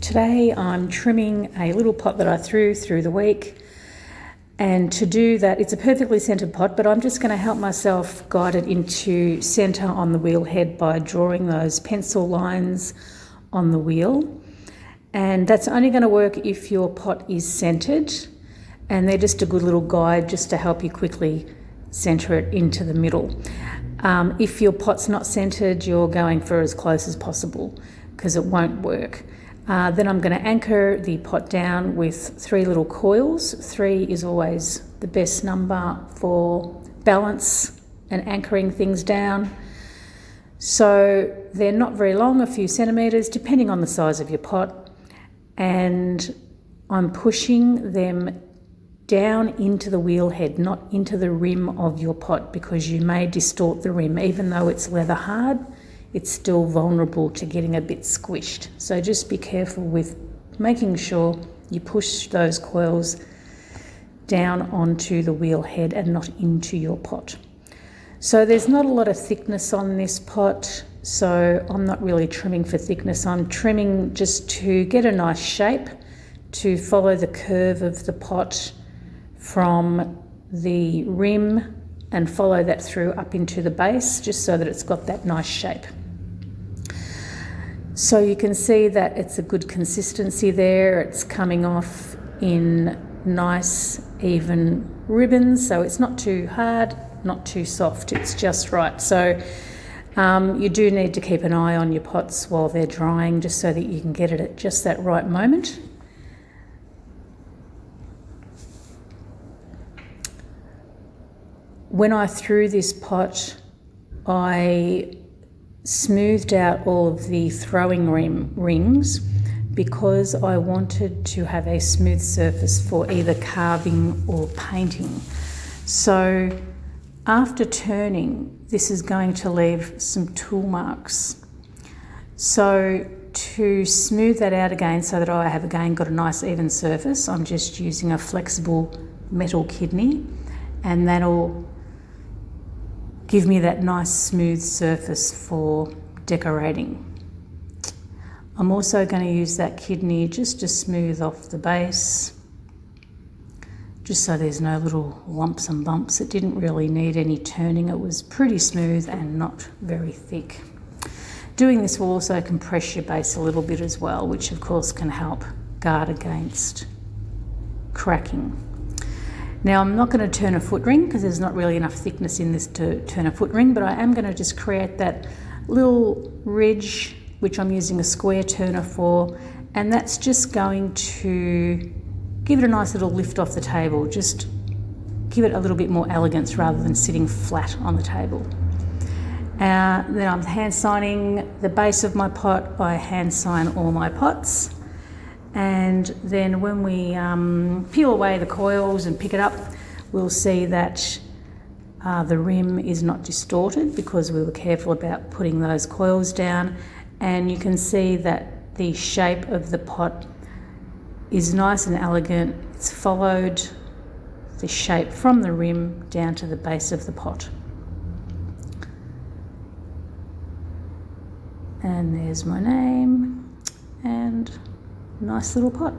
Today I'm trimming a little pot that I threw through the week, and to do that, it's a perfectly centered pot, but I'm just going to help myself guide it into center on the wheel head by drawing those pencil lines on the wheel. And that's only going to work if your pot is centered, and they're just a good little guide just to help you quickly center it into the middle. If your pot's not centered, you're going for as close as possible because it won't work. Then I'm going to anchor the pot down with 3 little coils. 3 is always the best number for balance and anchoring things down. So they're not very long, a few centimetres, depending on the size of your pot. And I'm pushing them down into the wheel head, not into the rim of your pot, because you may distort the rim. Even though it's leather hard, it's still vulnerable to getting a bit squished. So just be careful with making sure you push those coils down onto the wheel head and not into your pot. So there's not a lot of thickness on this pot, so I'm not really trimming for thickness. I'm trimming just to get a nice shape, to follow the curve of the pot from the rim and follow that through up into the base, just so that it's got that nice shape. So you can see that it's a good consistency there. It's coming off in nice even ribbons, so it's not too hard, not too soft, it's just right. So you do need to keep an eye on your pots while they're drying, just so that you can get it at just that right moment. When I threw this pot, I smoothed out all of the throwing rings because I wanted to have a smooth surface for either carving or painting. So after turning, this is going to leave some tool marks. So to smooth that out again so that I have again got a nice even surface, I'm just using a flexible metal kidney, and that'll give me that nice smooth surface for decorating. I'm also going to use that kidney just to smooth off the base, just so there's no little lumps and bumps. It didn't really need any turning. It was pretty smooth and not very thick. Doing this will also compress your base a little bit as well, which of course can help guard against cracking. Now I'm not going to turn a foot ring because there's not really enough thickness in this to turn a foot ring, but I am going to just create that little ridge, which I'm using a square turner for, and that's just going to give it a nice little lift off the table, just give it a little bit more elegance rather than sitting flat on the table. Then I'm hand signing the base of my pot. I hand sign all my pots. And then when we peel away the coils and pick it up, we'll see that the rim is not distorted because we were careful about putting those coils down. And you can see that the shape of the pot is nice and elegant. It's followed the shape from the rim down to the base of the pot. And there's my name and nice little pot.